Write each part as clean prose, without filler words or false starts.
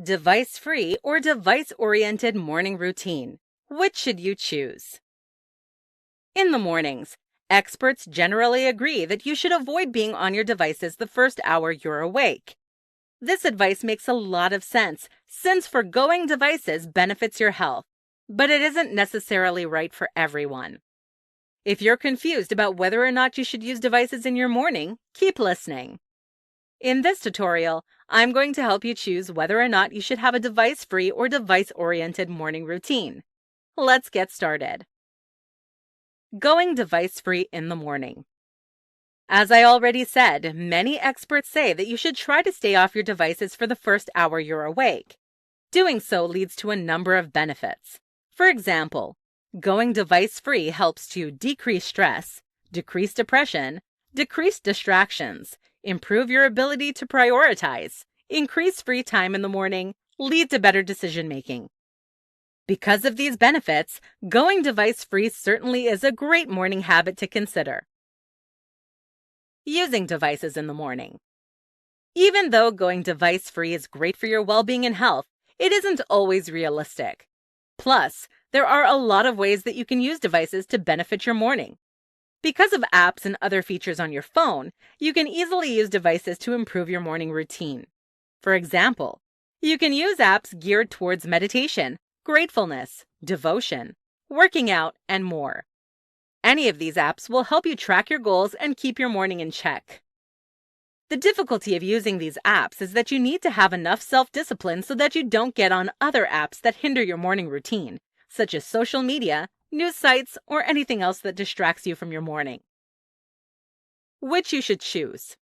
Device-free or device-oriented morning routine. Which should you choose? In the mornings, experts generally agree that you should avoid being on your devices the first hour you're awake. This advice makes a lot of sense since forgoing devices benefits your health, but it isn't necessarily right for everyone. If you're confused about whether or not you should use devices in your morning, keep listening. In this tutorial, I'm going to help you choose whether or not you should have a device-free or device-oriented morning routine. Let's get started. Going device-free in the morning. As I already said, many experts say that you should try to stay off your devices for the first hour you're awake. Doing so leads to a number of benefits. For example, going device-free helps to decrease stress, decrease depression, decrease distractions, improve your ability to prioritize, increase free time in the morning, lead to better decision-making. Because of these benefits, going device-free certainly is a great morning habit to consider. Using devices in the morning. Even though going device-free is great for your well-being and health, it isn't always realistic. Plus, there are a lot of ways that you can use devices to benefit your morning. Because of apps and other features on your phone, you can easily use devices to improve your morning routine. For example, you can use apps geared towards meditation, gratefulness, devotion, working out, and more. Any of these apps will help you track your goals and keep your morning in check. The difficulty of using these apps is that you need to have enough self-discipline so that you don't get on other apps that hinder your morning routine, such as social media, news sites, or anything else that distracts you from your morning. Which you should choose.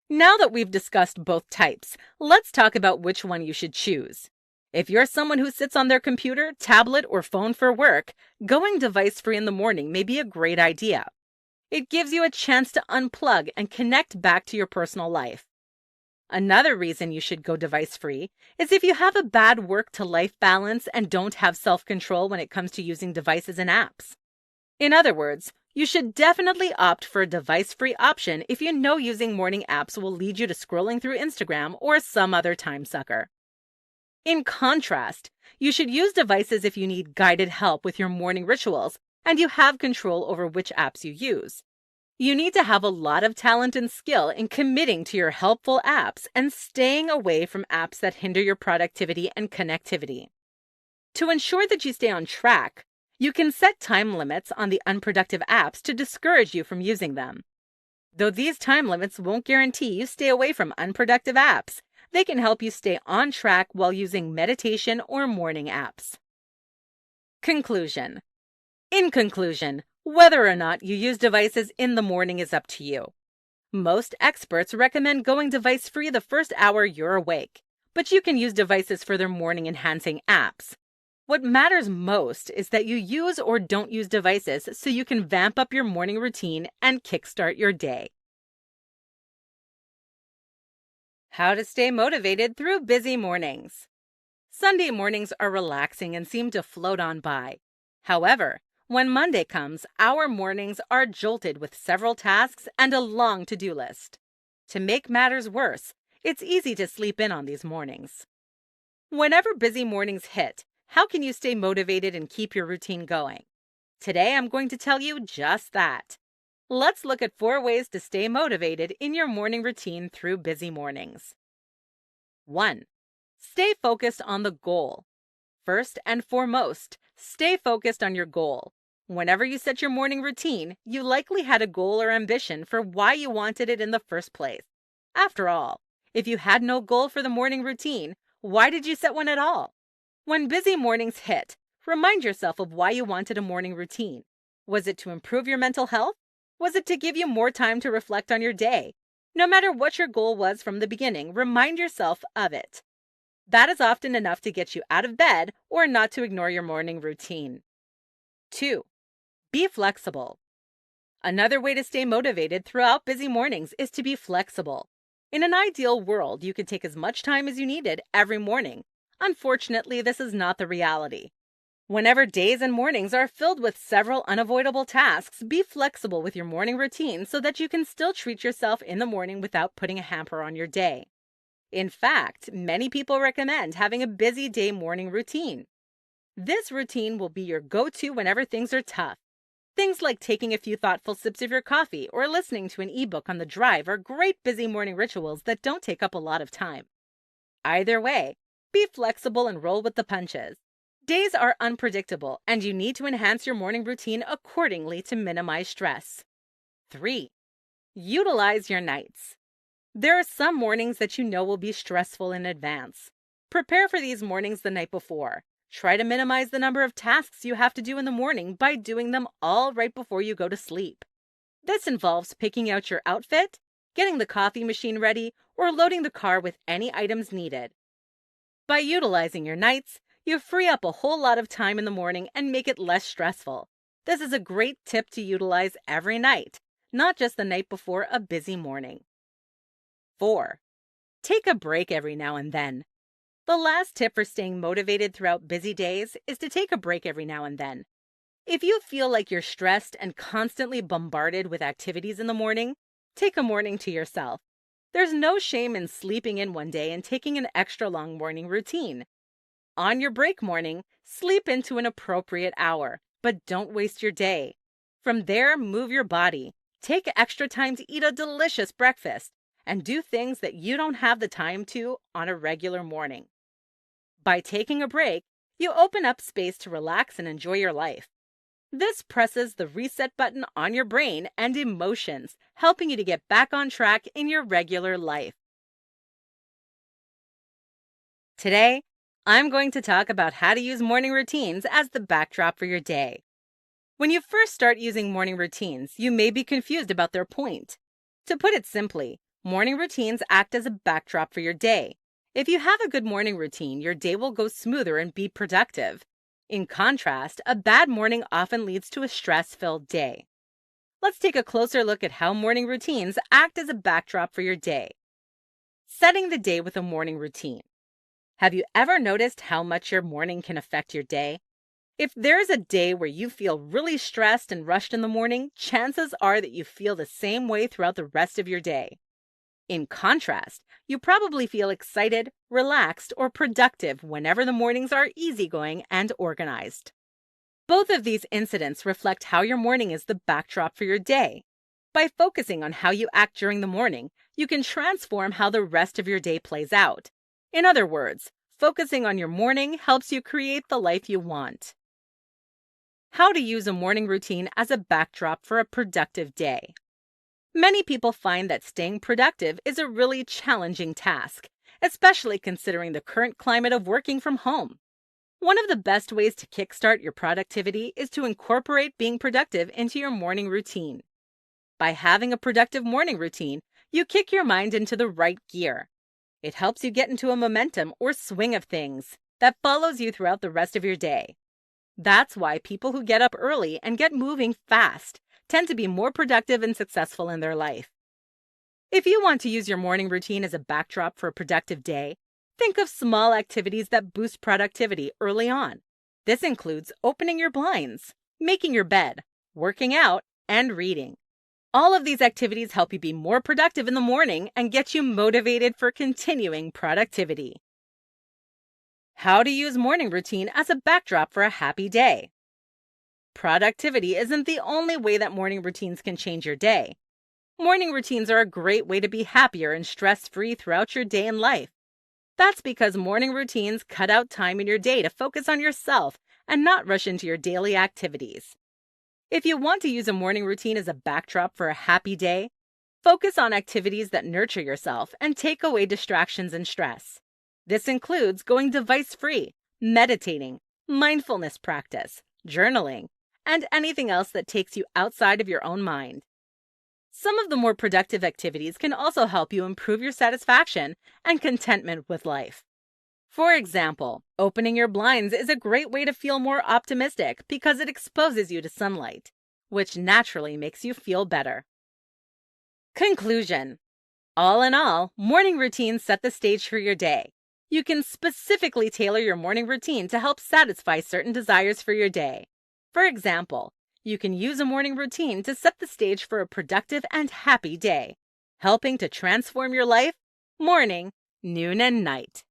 Now that we've discussed both types, let's talk about which one you should choose. If you're someone who sits on their computer, tablet, or phone for work, going device-free in the morning may be a great idea. It gives you a chance to unplug and connect back to your personal life. Another reason you should go device-free is if you have a bad work-to-life balance and don't have self-control when it comes to using devices and apps. In other words, you should definitely opt for a device-free option if you know using morning apps will lead you to scrolling through Instagram or some other time sucker. In contrast, you should use devices if you need guided help with your morning rituals and you have control over which apps you use. You need to have a lot of talent and skill in committing to your helpful apps and staying away from apps that hinder your productivity and connectivity. To ensure that you stay on track, you can set time limits on the unproductive apps to discourage you from using them. Though these time limits won't guarantee you stay away from unproductive apps, they can help you stay on track while using meditation or morning apps. Conclusion. In conclusion, whether or not you use devices in the morning is up to you. Most experts recommend going device-free the first hour you're awake, but you can use devices for their morning-enhancing apps. What matters most is that you use or don't use devices so you can vamp up your morning routine and kickstart your day. How to stay motivated through busy mornings. Sunday mornings are relaxing and seem to float on by. However, when Monday comes, our mornings are jolted with several tasks and a long to-do list. To make matters worse, it's easy to sleep in on these mornings. Whenever busy mornings hit, how can you stay motivated and keep your routine going? Today, I'm going to tell you just that. Let's look at 4 ways to stay motivated in your morning routine through busy mornings. 1. Stay focused on the goal. First and foremost, stay focused on your goal. Whenever you set your morning routine, you likely had a goal or ambition for why you wanted it in the first place. After all, if you had no goal for the morning routine, why did you set one at all? When busy mornings hit, remind yourself of why you wanted a morning routine. Was it to improve your mental health? Was it to give you more time to reflect on your day? No matter what your goal was from the beginning, remind yourself of it. That is often enough to get you out of bed or not to ignore your morning routine. 2. Be flexible. Another way to stay motivated throughout busy mornings is to be flexible. In an ideal world, you could take as much time as you needed every morning. Unfortunately, this is not the reality. Whenever days and mornings are filled with several unavoidable tasks, be flexible with your morning routine so that you can still treat yourself in the morning without putting a hamper on your day. In fact, many people recommend having a busy day morning routine. This routine will be your go-to whenever things are tough. Things like taking a few thoughtful sips of your coffee or listening to an ebook on the drive are great busy morning rituals that don't take up a lot of time. Either way, be flexible and roll with the punches. Days are unpredictable, and you need to enhance your morning routine accordingly to minimize stress. 3. Utilize your nights. There are some mornings that you know will be stressful in advance. Prepare for these mornings the night before. Try to minimize the number of tasks you have to do in the morning by doing them all right before you go to sleep. This involves picking out your outfit, getting the coffee machine ready, or loading the car with any items needed. By utilizing your nights, you free up a whole lot of time in the morning and make it less stressful. This is a great tip to utilize every night, not just the night before a busy morning. 4. Take a break every now and then. The last tip for staying motivated throughout busy days is to take a break every now and then. If you feel like you're stressed and constantly bombarded with activities in the morning, take a morning to yourself. There's no shame in sleeping in one day and taking an extra long morning routine. On your break morning, sleep into an appropriate hour, but don't waste your day. From there, move your body. Take extra time to eat a delicious breakfast and do things that you don't have the time to on a regular morning. By taking a break, you open up space to relax and enjoy your life. This presses the reset button on your brain and emotions, helping you to get back on track in your regular life. Today, I'm going to talk about how to use morning routines as the backdrop for your day. When you first start using morning routines, you may be confused about their point. To put it simply, morning routines act as a backdrop for your day. If you have a good morning routine, your day will go smoother and be productive. In contrast, a bad morning often leads to a stress-filled day. Let's take a closer look at how morning routines act as a backdrop for your day. Setting the day with a morning routine. Have you ever noticed how much your morning can affect your day? If there's a day where you feel really stressed and rushed in the morning, chances are that you feel the same way throughout the rest of your day. In contrast, you probably feel excited, relaxed, or productive whenever the mornings are easygoing and organized. Both of these incidents reflect how your morning is the backdrop for your day. By focusing on how you act during the morning, you can transform how the rest of your day plays out. In other words, focusing on your morning helps you create the life you want. How to use a morning routine as a backdrop for a productive day. Many people find that staying productive is a really challenging task, especially considering the current climate of working from home. One of the best ways to kickstart your productivity is to incorporate being productive into your morning routine. By having a productive morning routine, you kick your mind into the right gear. It helps you get into a momentum or swing of things that follows you throughout the rest of your day. That's why people who get up early and get moving fast tend to be more productive and successful in their life. If you want to use your morning routine as a backdrop for a productive day, think of small activities that boost productivity early on. This includes opening your blinds, making your bed, working out, and reading. All of these activities help you be more productive in the morning and get you motivated for continuing productivity. How to use morning routine as a backdrop for a happy day. Productivity isn't the only way that morning routines can change your day. Morning routines are a great way to be happier and stress-free throughout your day and life. That's because morning routines cut out time in your day to focus on yourself and not rush into your daily activities. If you want to use a morning routine as a backdrop for a happy day, focus on activities that nurture yourself and take away distractions and stress. This includes going device-free, meditating, mindfulness practice, journaling, and anything else that takes you outside of your own mind. Some of the more productive activities can also help you improve your satisfaction and contentment with life. For example, opening your blinds is a great way to feel more optimistic because it exposes you to sunlight, which naturally makes you feel better. Conclusion. All in all, morning routines set the stage for your day. You can specifically tailor your morning routine to help satisfy certain desires for your day. For example, you can use a morning routine to set the stage for a productive and happy day, helping to transform your life morning noon, and night.